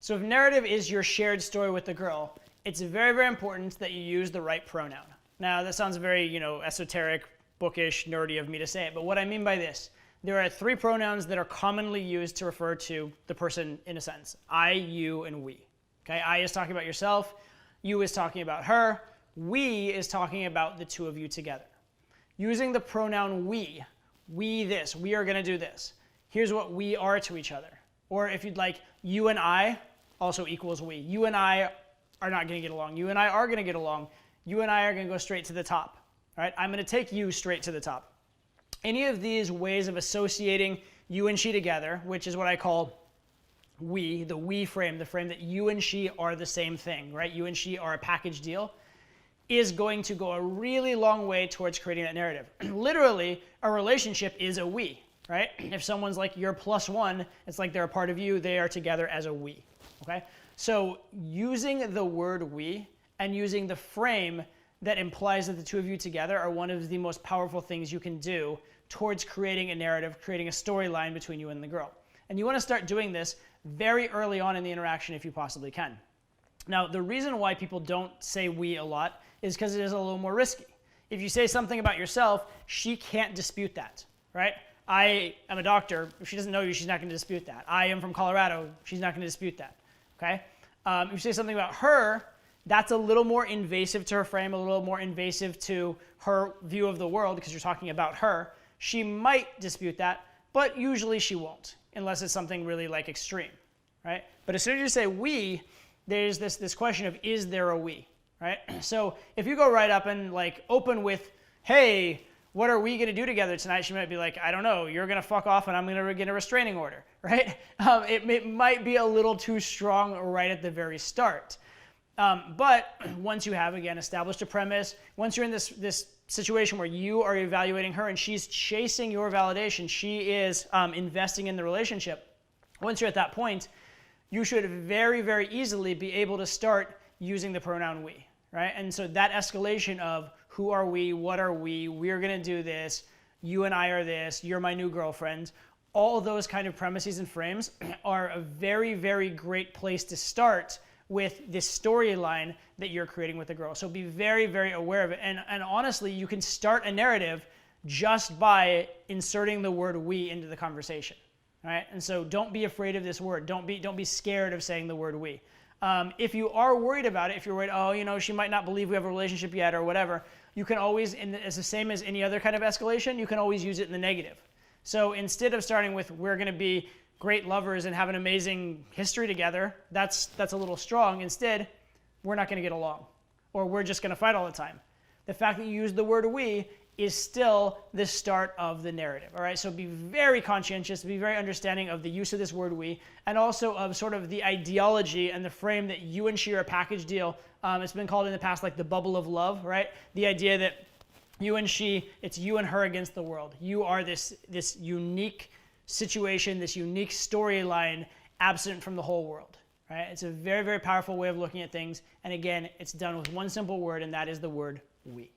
So if narrative is your shared story with the girl, it's very, very important that you use the right pronoun. Now, that sounds very, esoteric, bookish, nerdy of me to say it, but what I mean by this, there are 3 pronouns that are commonly used to refer to the person in a sentence. I, you, and we. Okay, I is talking about yourself, you is talking about her, we is talking about the two of you together. Using the pronoun we this, we are going to do this. Here's what we are to each other. Or if you'd like, you and I also equals we. You and I are not going to get along. You and I are going to get along. You and I are going to go straight to the top. All right? I'm going to take you straight to the top. Any of these ways of associating you and she together, which is what I call we, the we frame, the frame that you and she are the same thing, right? You and she are a package deal, is going to go a really long way towards creating that narrative. Literally, a relationship is a we, right? If someone's like your plus one, it's like they're a part of you, they are together as a we, okay? So using the word we and using the frame that implies that the two of you together are one of the most powerful things you can do towards creating a narrative, creating a storyline between you and the girl. And you want to start doing this very early on in the interaction if you possibly can. Now, the reason why people don't say we a lot is because it is a little more risky. If you say something about yourself, she can't dispute that, right? I am a doctor. If she doesn't know you, she's not going to dispute that. I am from Colorado. She's not going to dispute that, okay? If you say something about her, that's a little more invasive to her frame, a little more invasive to her view of the world because you're talking about her. She might dispute that, but usually she won't, unless it's something really like extreme, right? But as soon as you say we, there's this question of, is there a we, right? So if you go right up and like open with, hey, what are we going to do together tonight? She might be like, I don't know, you're going to fuck off and I'm going to get a restraining order, right? It might be a little too strong right at the very start. But once you have, again, established a premise, once you're in this situation where you are evaluating her and she's chasing your validation, she is investing in the relationship, once you're at that point, you should very, very easily be able to start using the pronoun we, right? And so that escalation of who are we, what are we, we're going to do this, you and I are this, you're my new girlfriend, all those kind of premises and frames are a very, very great place to start with this storyline that you're creating with the girl. So be very, very aware of it. And honestly, you can start a narrative just by inserting the word we into the conversation. Right? And so don't be afraid of this word. Don't be scared of saying the word we. If you are worried about it, if you're worried, oh, she might not believe we have a relationship yet or whatever, you can always, it's the same as any other kind of escalation, you can always use it in the negative. So instead of starting with we're going to be great lovers and have an amazing history together, that's a little strong. Instead, we're not going to get along, or we're just going to fight all the time. The fact that you use the word we is still the start of the narrative, all right? So be very conscientious, be very understanding of the use of this word we, and also of sort of the ideology and the frame that you and she are a package deal. It's been called in the past like the bubble of love, right? The idea that you and she, it's you and her against the world. You are this unique situation, this unique storyline absent from the whole world, right? It's a very, very powerful way of looking at things. And again, it's done with one simple word, and that is the word we.